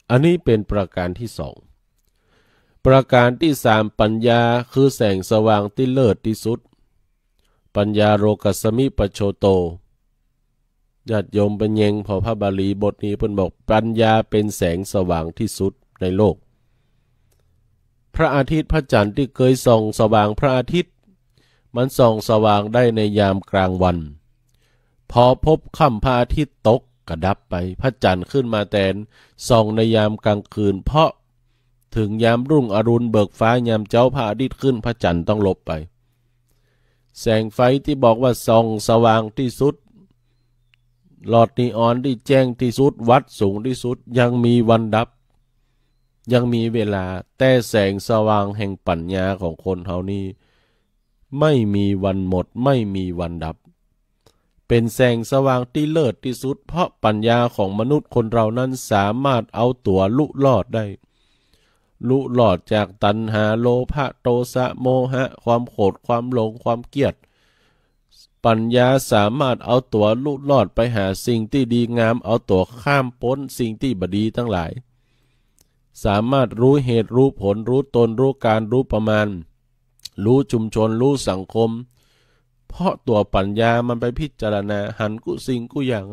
อันนี้เป็นประการที่2ประการที่3ปัญญาคือแสงสว่างที่เลิศที่สุด ปัญญาโรกัสสมิปโชโตญาติโยมเป็นเยงพอพระบาลีบทนี้เพิ่นบอกปัญญาเป็นแสงสว่างที่สุดในโลกพระอาทิตย์พระจันทร์ที่เคยส่องสว่างพระอาทิตย์มันส่องสว่างได้ในยามกลางวันพอพบค่ำพระอาทิตย์ตกกระดับไปพระจันทร์ขึ้นมาแทนส่องในยามกลางคืนเพราะถึงยามรุ่งอรุณเบิกฟ้ายามเจ้าพระอาทิตย์ขึ้นพระจันทร์ต้องลบไปแสงไฟที่บอกว่าส่องสว่างที่สุดหลอดนีออนที่แจ้งที่สุดวัดสูงที่สุดยังมีวันดับยังมีเวลาแต่แสงสว่างแห่งปัญญาของคนเฮานี้ไม่มีวันหมดไม่มีวันดับเป็นแสงสว่างที่เลิศที่สุดเพราะปัญญาของมนุษย์คนเรานั้นสามารถเอาตัวลุลอดได้ลุลอดจากตัณหาโลภะโทสะโมหะความโกรธความหลงความเกลียดปัญญาสามารถเอาตัวลุลอดไปหาสิ่งที่ดีงามเอาตัวข้ามพ้นสิ่งที่บดีทั้งหลายสามารถรู้เหตุรู้ผลรู้ตนรู้การรู้ประมาณรู้ชุมชนรู้สังคมเพราะตัวปัญญามันไปพิจารณาหันกุสิ่งกุอย่าง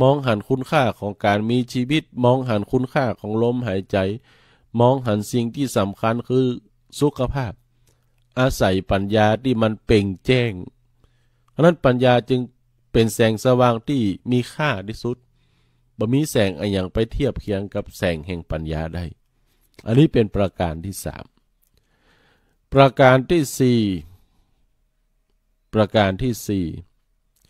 มองหันคุณค่าของการมีชีวิตมองหันคุณค่าของลมหายใจมองหันสิ่งที่สำคัญคือสุขภาพอาศัยปัญญาที่มันเปล่งแจ้งเพราะนั้นปัญญาจึงเป็นแสงสว่างที่มีค่าที่สุดบ่มีแสงอะไรอย่างไปเทียบเคียงกับแสงแห่งปัญญาได้อันนี้เป็นประการที่3ประการที่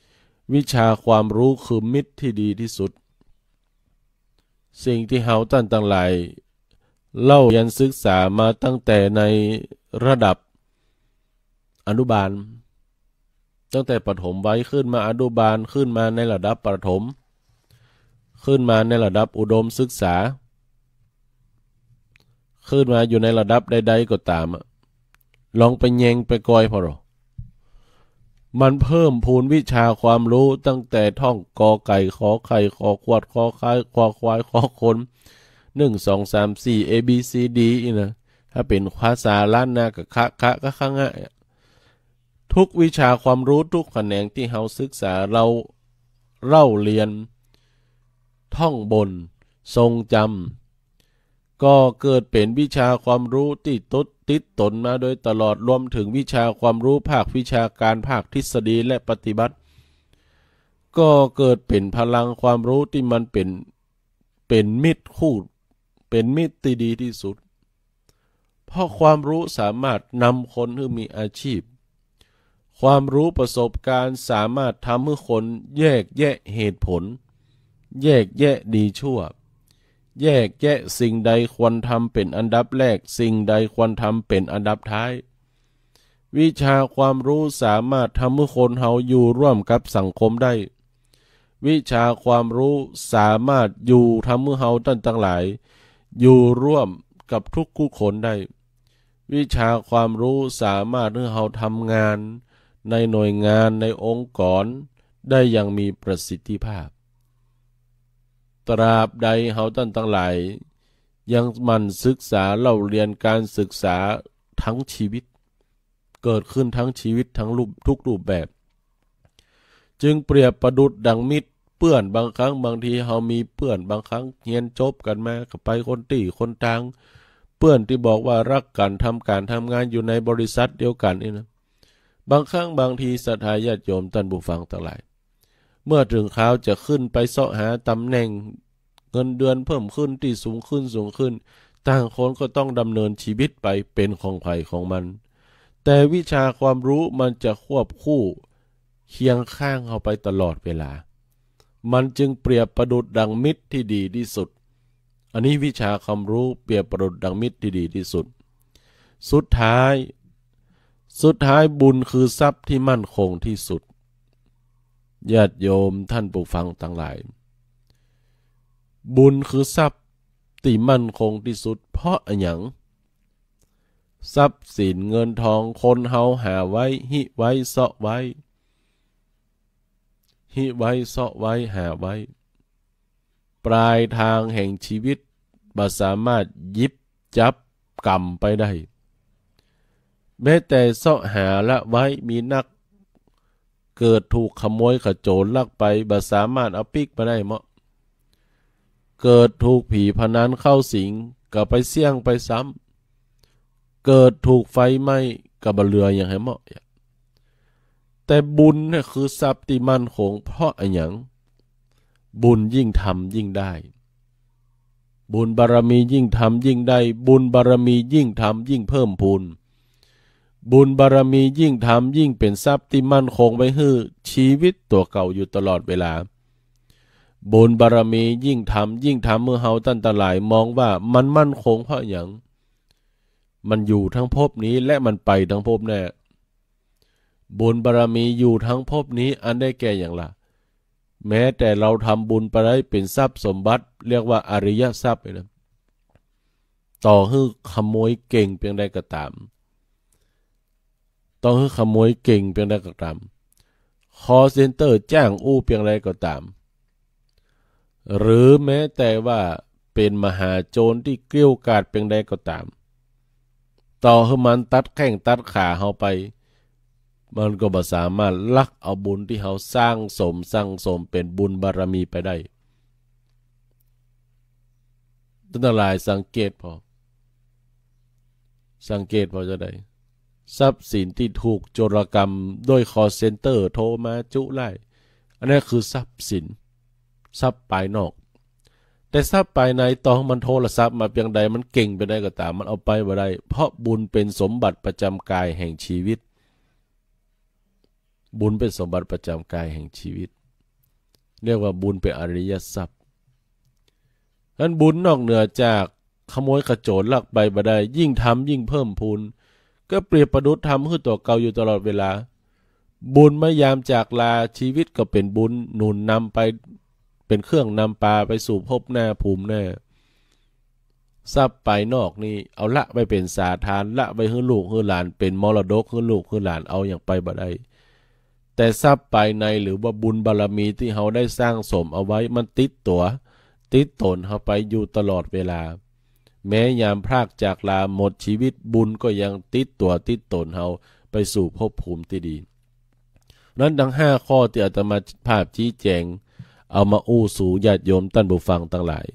4วิชาความรู้คือมิตรที่ดีที่สุดสิ่งที่เฮาท่านทั้งหลายเล่าเรียนศึกษามาตั้งแต่ในระดับอนุบาลตั้งแต่ประถมไว้ขึ้นมาอนุบาลขึ้นมาในระดับประถมขึ้นมาในระดับอุดมศึกษาขึ้นมาอยู่ในระดับใดๆก็ตามลองไปแยงไปกอยพอหรอมันเพิ่มพูนวิชาความรู้ตั้งแต่ท่องกอไก่ขอไข่ขอขวดขอไข่ขอควายขอคน1 2 3 4 ABCD นะถ้าเป็นภาษาล้านนากับคะก็ข้างง่ายทุกวิชาความรู้ทุกแขนงที่เฮาศึกษาเราเล่าเรียนท่องบนทรงจำก็เกิดเป็นวิชาความรู้ที่ติดตนมาโดยตลอดรวมถึงวิชาความรู้ภาควิชาการภาคทฤษฎีและปฏิบัติก็เกิดเป็นพลังความรู้ที่มันเป็นมิตรคู่เป็นมิตรที่ดีที่สุดเพราะความรู้สามารถนำคนให้มีอาชีพความรู้ประสบการณ์สามารถทำให้คนแยกแยะเหตุผลแยกแยะดีชั่วแยกแยะสิ่งใดควรทำเป็นอันดับแรกสิ่งใดควรทำเป็นอันดับท้ายวิชาความรู้สามารถทำให้คนเฮาอยู่ร่วมกับสังคมได้วิชาความรู้สามารถอยู่ทำให้เฮาทั้งหลายอยู่ร่วมกับทุกคนได้วิชาความรู้สามารถให้เฮาทำงานในหน่วยงานในองค์กรได้อย่างมีประสิทธิภาพตราบใดเฮาทั้งหลายยังมันศึกษาเล่าเรียนการศึกษาทั้งชีวิตเกิดขึ้นทั้งชีวิตทั้งทุกรูปแบบจึงเปรียบประดุจดังมิตรเปื้อนบางครั้งบางทีเฮามีเปื้อนบางครั้งเรียนจบกันมาก็ไปคนตีคนทางเปื้อนที่บอกว่ารักกันทำงานอยู่ในบริษัทเดียวกันนี่นะบางครั้งบางทีศรัทธาญาติโยมท่านผู้ฟังทั้งหลายเมื่อถึงคราวจะขึ้นไปเสาะหาตำแหน่งเงินเดือนเพิ่มขึ้นที่สูงขึ้นต่างคนก็ต้องดำเนินชีวิตไปเป็นของใครของมันแต่วิชาความรู้มันจะควบคู่เคียงข้างเราไปตลอดเวลามันจึงเปรียบประดุจดังมิตรที่ดีที่สุดอันนี้วิชาความรู้เปรียบประดุจดังมิตรที่ดีที่สุดสุดท้ายบุญคือทรัพย์ที่มั่นคงที่สุดญาติโยมท่านผู้ฟังทั้งหลายบุญคือทรัพย์ที่มั่นคงที่สุดเพราะอะไรอย่างทรัพย์สินเงินทองคนเฮาหาไว้หิไว้เสาะไว้หาไว้ปลายทางแห่งชีวิตบ่สามารถหยิบจับกำไปได้แม้แต่เสาะหาละไว้มีนัก เกิดถูกขโมยขโจรลักไปบ่สามารถเอาปิกมาได้เหมาะเกิดถูกผีพนันเข้าสิงก็ไปเสี่ยงไปซ้ำเกิดถูกไฟไหม้ก็บ่เหลืออย่างให้เหมาะแต่บุญเนี่ยคือทรัพย์ที่มั่นคงเพราะอะไรอย่างบุญยิ่งทำยิ่งได้บุญบารมียิ่งทำยิ่งได้บุญบารมียิ่งทำยิ่งเพิ่มพูนบุญบารมียิ่งทำยิ่งเป็นทรัพย์ที่มั่นคงไว้ให้ชีวิตตัวเก่าอยู่ตลอดเวลาบุญบารมียิ่งทำเมื่อเฮาตั้นตะหลายมองว่ามันมั่นคงเพราะอย่างมันอยู่ทั้งภพนี้และมันไปทั้งภพแน่บุญบารมีอยู่ทั้งภพนี้อันได้แก่อย่างละแม้แต่เราทำบุญไปได้เป็นทรัพย์สมบัติเรียกว่าอริยทรัพย์นะต่อให้ขโมยเก่งเพียงใดก็ตามต่อให้ขโมยเก่งเพียงใดก็ตามคอเซ็นเตอร์จ้างอู้เพียงใดก็ตามหรือแม้แต่ว่าเป็นมหาโจรที่เกลี้ยกล่อมเพียงใดก็ตามต่อให้มันตัดแข้งตัดขาเฮาไปมันก็บ่สามารถลักเอาบุญที่เฮาสร้างสมเป็นบุญบารมีไปได้ทั้งหลายสังเกตพอจะได้ทรัพย์สินที่ถูกโจรกรรมด้วยคอลเซ็นเตอร์โทรมาจุไล่อันนี้คือทรัพย์สินทรัพย์ภายนอกแต่ทรัพย์ภายในต่อมันโทรศัพท์มาเพียงใดมันเก่งไปได้ก็ตามมันเอาไปบ่ได้เพราะบุญเป็นสมบัติประจำกายแห่งชีวิตบุญเป็นสมบัติประจำกายแห่งชีวิตเรียกว่าบุญเป็นอริยทรัพย์นั้นบุญนอกเหนือจากขโมยขโจรลักไปบ่ได้ยิ่งทำยิ่งเพิ่มพูนก็เปรียบประดุจทำให้ตัวเก่าอยู่ตลอดเวลาบุญไม่ยามจากลาชีวิตก็เป็นบุญหนุนนำไปเป็นเครื่องนำปลาไปสู่ภพหน้าภูมิหน้าทรัพย์ภายนอกนี่เอาละไปเป็นสาทานละไปให้ลูกให้หลานเป็นมรดกให้ลูกให้หลานเอาอย่างไปบ่ได้แต่ทรัพย์ภายในหรือว่าบุญบารมีที่เราได้สร้างสมเอาไว้มันติดตนเราไปอยู่ตลอดเวลาแม้ยามพรากจากลาหมดชีวิตบุญก็ยังติดตนเราไปสู่ภพภูมิที่ดีนั้นดัง5ข้อที่อาตมาภาพชี้แจงเอามาอู้สู่ญาติโยมท่านผู้ฟังทั้งหลาย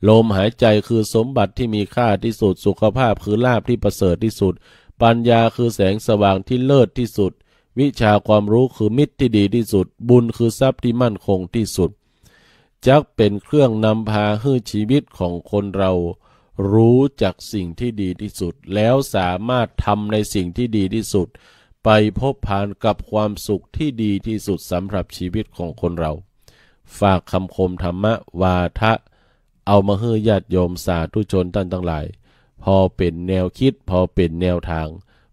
ลมหายใจคือสมบัติที่มีค่าที่สุดสุขภาพคือลาภที่ประเสริฐที่สุดปัญญาคือแสงสว่างที่เลิศที่สุดวิชาความรู้คือมิตรที่ดีที่สุดบุญคือทรัพย์ที่มั่นคงที่สุดจักเป็นเครื่องนำพาให้ชีวิตของคนเรารู้จักสิ่งที่ดีที่สุดแล้วสามารถทำในสิ่งที่ดีที่สุดไปพบผ่านกับความสุขที่ดีที่สุดสำหรับชีวิตของคนเราฝากคำคมธรรมะวาทะเอามาให้ญาติโยมสาธุชนท่านทั้งหลายพอเป็นแนวคิดพอเป็นแนวทาง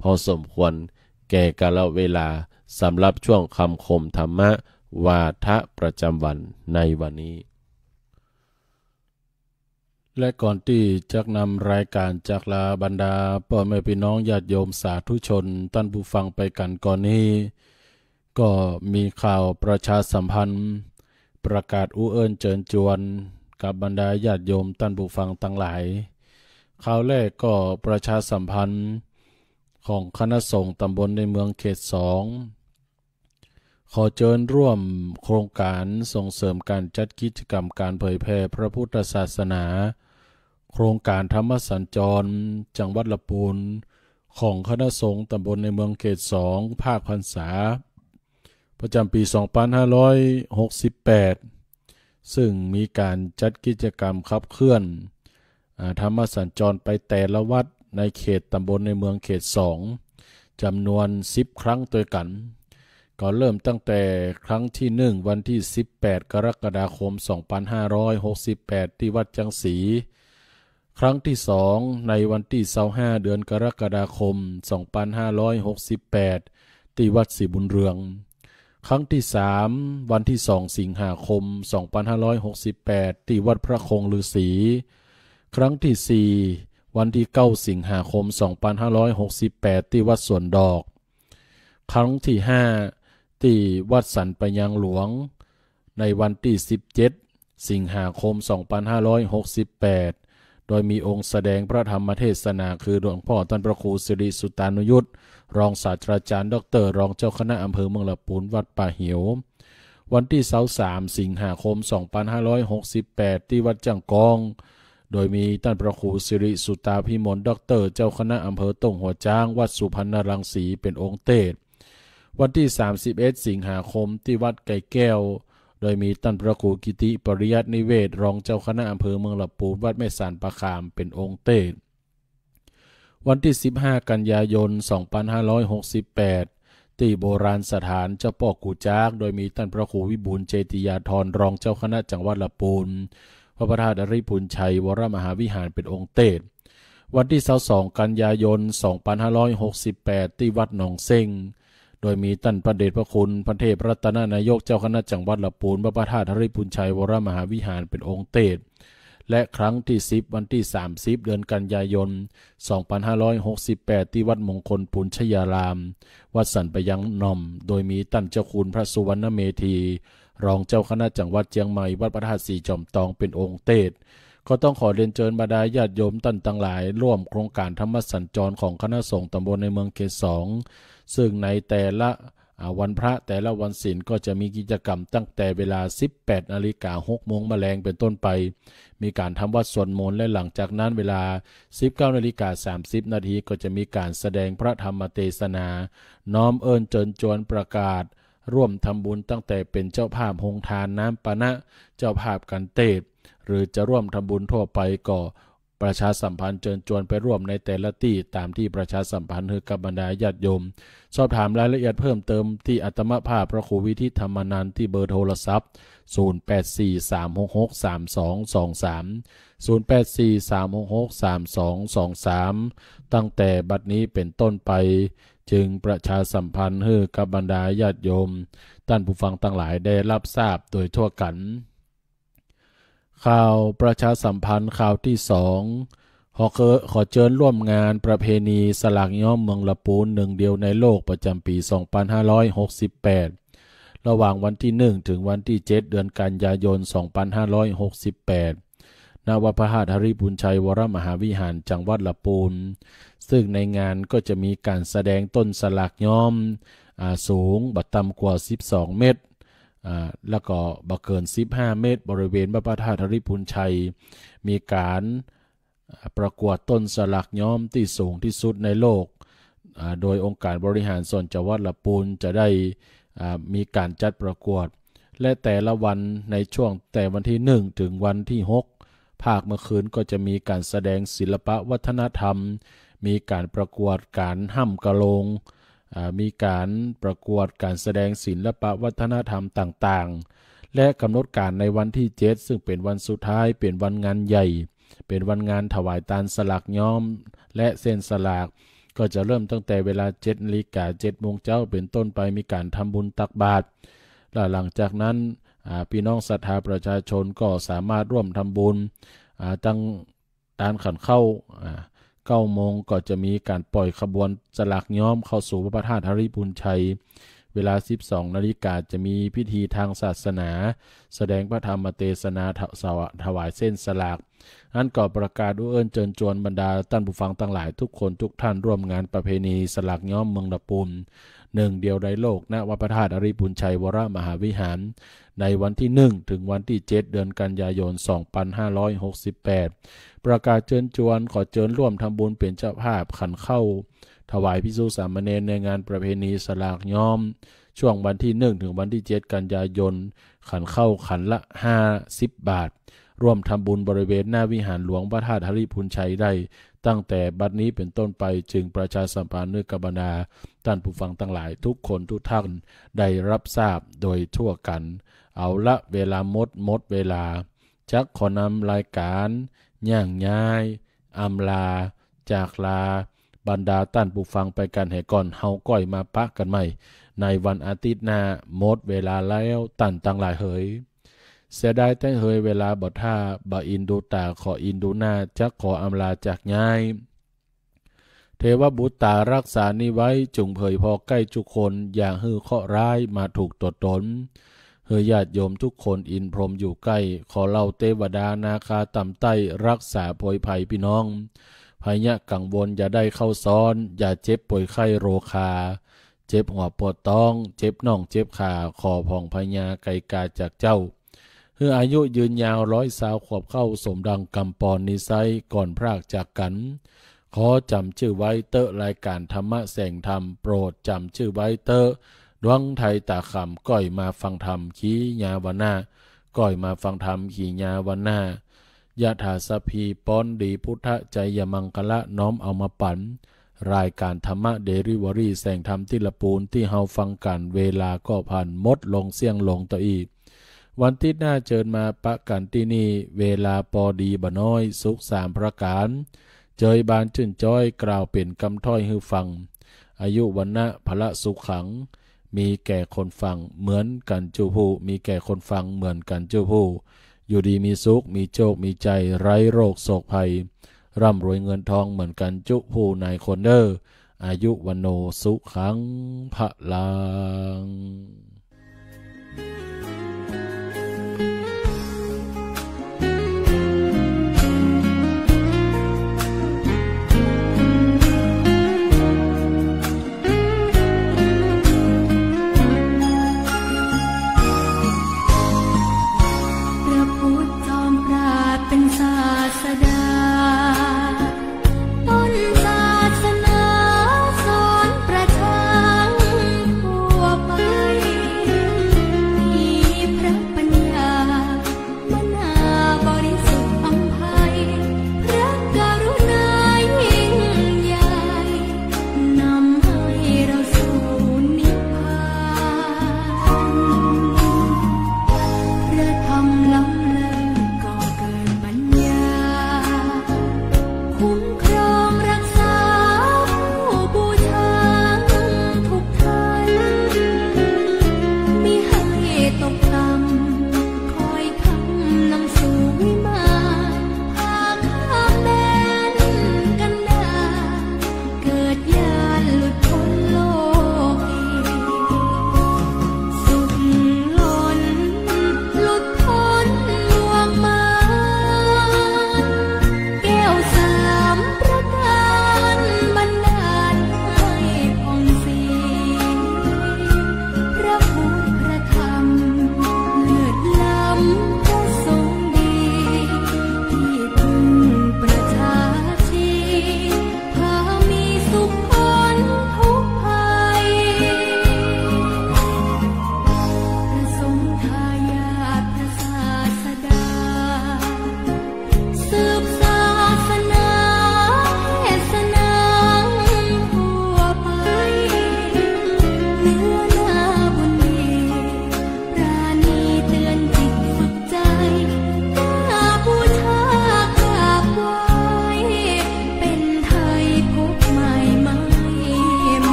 พอสมควรแก่กาลเวลาสำหรับช่วงคำคมธรรมะวาทะประจำวันในวันนี้และก่อนที่จะนำรายการจากลาบรรดาพ่อแม่พี่น้องญาติโยมสาธุชนท่านผู้ฟังไปกันก่อนนี้ก็มีข่าวประชาสัมพันธ์ประกาศอู้เอิญเจิญจวนกับบรรดาญาติโยมท่านผู้ฟังทั้งหลายข่าวแรกก็ประชาสัมพันธ์ของคณะสงฆ์ตำบลในเมืองเขต2ขอเชิญร่วมโครงการส่งเสริมการจัดกิจกรรมการเผยแพร่พระพุทธศาสนาโครงการธรรมสัญจรจังหวัดลำพูนของคณะสงฆ์ตำบลในเมืองเขต2ภาคพรรษาประจำปี2568ซึ่งมีการจัดกิจกรรมขับเคลื่อนธรรมสัญจรไปแต่ละวัดในเขตตำบลในเมืองเขต2จำนวน10ครั้งด้วยกันก็เริ่มตั้งแต่ครั้งที่1วันที่18กรกฎาคม2568ที่วัดจังสีครั้งที่2ในวันที่25เดือนกรกฎาคม2568ที่วัดศรีบุญเรืองครั้งที่3วันที่2สิงหาคม2568ที่วัดพระคงฤาษีครั้งที่4วันที่9สิงหาคม2568ที่วัดสวนดอกครั้งที่5ที่วัดสันปะยังหลวงในวันที่17สิงหาคม2568โดยมีองค์แสดงพระธรรมเทศนาคือหลวงพ่อท่านพระครูสิริสุตานุยุต รองศาสตราจารย์ดร.รองเจ้าคณะอำเภอเมืองลำพูนวัดป่าเหียววันที่23สิงหาคม2568ที่วัดจังกองโดยมีท่านพระครูสิริสุตาพิมลดร.เจ้าคณะอำเภอต้งหัวจ้างวัดสุพรรณรังสีเป็นองค์เทศวันที่31สิงหาคมที่วัดไก่แก้วโดยมีท่านพระครูกิติปริยัตินิเวศรองเจ้าคณะอำเภอเมืองลำพูนวัดแม่สานประคามเป็นองค์เทศวันที่15กันยายน2568ที่โบราณสถานเจ้าพ่อกูจากโดยมีท่านพระครูวิบูลย์เจติยาธรรองเจ้าคณะจังหวัดลำพูนพระประธานอริพุนชัยวรมหาวิหารเป็นองค์เทศวันที่22กันยายน2568ที่วัดหนองเซ้งโดยมีท่านพระเดชพระคุณพระเทพรัตนนายกเจ้าคณะจังหวัดลำพูนพระประธานอริพุนชัยวรมหาวิหารเป็นองค์เทศและครั้งที่10วันที่30เดือนกันยายน2568ที่วัดมงคลปุญชยารามวัดสันปะยังนอมโดยมีท่านเจ้าคุณพระสุวรรณเมธีรองเจ้าคณะจังหวัดเชียงใหม่วัดพระธาตุสีจอมตองเป็นองค์เทศก็ต้องขอเรียนเชิญบรรดาญาติโยมท่านทั้งหลายร่วมโครงการธรรมสัญจรของคณะสงฆ์ตำบลในเมืองเขต2ซึ่งในแต่ละวันพระแต่ละวันศีลก็จะมีกิจกรรมตั้งแต่เวลา 18:06 น.มแลงเป็นต้นไปมีการทำวัดสวดมนต์และหลังจากนั้นเวลา 19:30 น.ก็จะมีการแสดงพระธรรมเทศนาน้อมเอิ้นเชิญชวนประกาศร่วมทำบุญตั้งแต่เป็นเจ้าภาพโรงทานน้ำปานะเจ้าภาพกันเทศหรือจะร่วมทำบุญทั่วไปก็ประชาสัมพันธ์เชิญชวนไปร่วมในแต่ละที่ตามที่ประชาสัมพันธ์ให้กับบรรดาญาติโยมสอบถามรายละเอียดเพิ่มเติมที่อัตมภาพพระครูวิทิตธรรมนันท์ที่เบอร์โทรศัพท์0843663223 0843663223ตั้งแต่บัดนี้เป็นต้นไปจึงประชาสัมพันธ์ให้กับบรรดาญาติโยมท่านผู้ฟังทั้งหลายได้รับทราบโดยทั่วกันข่าวประชาสัมพันธ์ข่าวที่2ขอเชิญร่วมงานประเพณีสลากย้อมเมืองลำพูนหนึ่งเดียวในโลกประจำปี2568ระหว่างวันที่1ถึงวันที่7เดือนกันยายน2568ณวัดพระธาตุหฤบุญชัยวรมหาวิหารจังหวัดลำพูนซึ่งในงานก็จะมีการแสดงต้นสลากย้อมสูงบ่ต่ำกว่า12เมตรแล้วก็บ่เกิน15เมตรบริเวณพระประธานหฤบุญชัยมีการประกวดต้นสลักย้อมที่สูงที่สุดในโลกโดยองค์การบริหารส่วนจังหวัดลำพูนจะได้มีการจัดประกวดและแต่ละวันในช่วงแต่วันที่1ถึงวันที่6ภาคเมื่อคืนก็จะมีการแสดงศิลปะวัฒนธรรมมีการประกวดการห้ำกะโลงมีการประกวดการแสดงศิลปะวัฒนธรรมต่างๆและกำหนดการในวันที่7ซึ่งเป็นวันสุดท้ายเป็นวันงานใหญ่เป็นวันงานถวายตาลสลากย้อมและเส้นสลากก็จะเริ่มตั้งแต่เวลา 7:07 น.เป็นต้นไปมีการทำบุญตักบาตรและหลังจากนั้นพี่น้องศรัทธาประชาชนก็สามารถร่วมทำบุญตั้งการขันเข้า9 โมงก็จะมีการปล่อยขบวนสลากย้อมเข้าสู่พระประธานหฤบุญชัยเวลา 12:00 น.จะมีพิธีทางศาสนาแสดงพระธรรมเทศนาถวายเส้นสลากนั้นก็ประกาศเอิ้นเชิญชวนบรรดาท่านผู้ฟังทั้งหลายทุกคนทุกท่านร่วมงานประเพณีสลากย้อมเมืองลำพูนหนึ่งเดียวในโลกณวัดพระธาตุหฤบุญชัยวรมหาวิหารในวันที่1ถึงวันที่7เดือนกันยายน2568ประกาศเชิญชวนขอเชิญร่วมทำบุญเป็นเจ้าภาพขันเข้าถวายภิกษุสามเณรในงานประเพณีสลากย้อมช่วงวันที่1ถึงวันที่7กันยายนขันเข้าขันละ50 บาทร่วมทำบุญบริเวณหน้าวิหารหลวงพระธาตุหฤบุญชัยได้ตั้งแต่บัดนี้เป็นต้นไปจึงประชาสัมพันธ์ด้วยกับบรรดาท่านผู้ฟังทั้งหลายทุกคนทุกท่านได้รับทราบโดยทั่วกันเอาละเวลาหมดเวลาจักขอนำรายการย่างย้ายอำลาจากลาบรรดาท่านผู้ฟังไปกันให้ก่อนเฮาก้อยมาปะกันใหม่ในวันอาทิตย์หน้าหมดเวลาแล้วท่านทั้งหลายเฮ้ยเสียดายแต่เฮยเวลาบ่ท่าบ่อินดูตาขออินดูหน้าจักขออำลาจากย้ายเทวบุตรตารักษานี้ไว้จุงเผยพอใกล้ทุกคนอย่าฮือเคราะห์ร้ายมาถูกตดตนเฮยญาติโยมทุกคนอินพรหมอยู่ใกล้ขอเล่าเทวดานาคาต่ำใต้รักษาโพยภัยพี่น้องไผ ยะกังวลอย่าได้เข้าซ้อนอย่าเจ็บป่วยไข้โรคาเจ็บหัวปวดท้องเจ็บน่องเจ็บขาขอผ่องพญาไก่กาจากเจ้าเพื่ออายุยืนยาว120 ขวบเข้าสมดังกำปอนนิสัยก่อนพรากจากกันขอจำชื่อไว้เตอะรายการธรรมะแสงธรรมโปรดจำชื่อไว้เตอะดวงไทยตาคำก้อยมาฟังธรรมขี้ญาวันนาก้อยมาฟังธรรมขี้ญาวันนายะถาสพีป้อนดีพุทธใจยมังกละน้อมเอามาปั่นรายการธรรมะเดริวอรี่แสงธรรมที่ละปูนที่เฮาฟังกันเวลาก็ผ่านมดลงเสี่ยงลงต่ออีกวันที่หน้าเจิญมาปะกันที่นี่เวลาปอดีบ่น้อยสุข3 ประการเจยบานชื่นจ้อยกล่าวเป็นคำถ้อยฮือฟังอายุวันนะพละสุขขังมีแก่คนฟังเหมือนกันจูผู้มีแก่คนฟังเหมือนกันจูผู้อยู่ดีมีสุขมีโชคมีใจไร้โรคโศกภัยร่ำรวยเงินทองเหมือนกันจุผู้นายคนเด้ออายุวันโนสุขังพลัง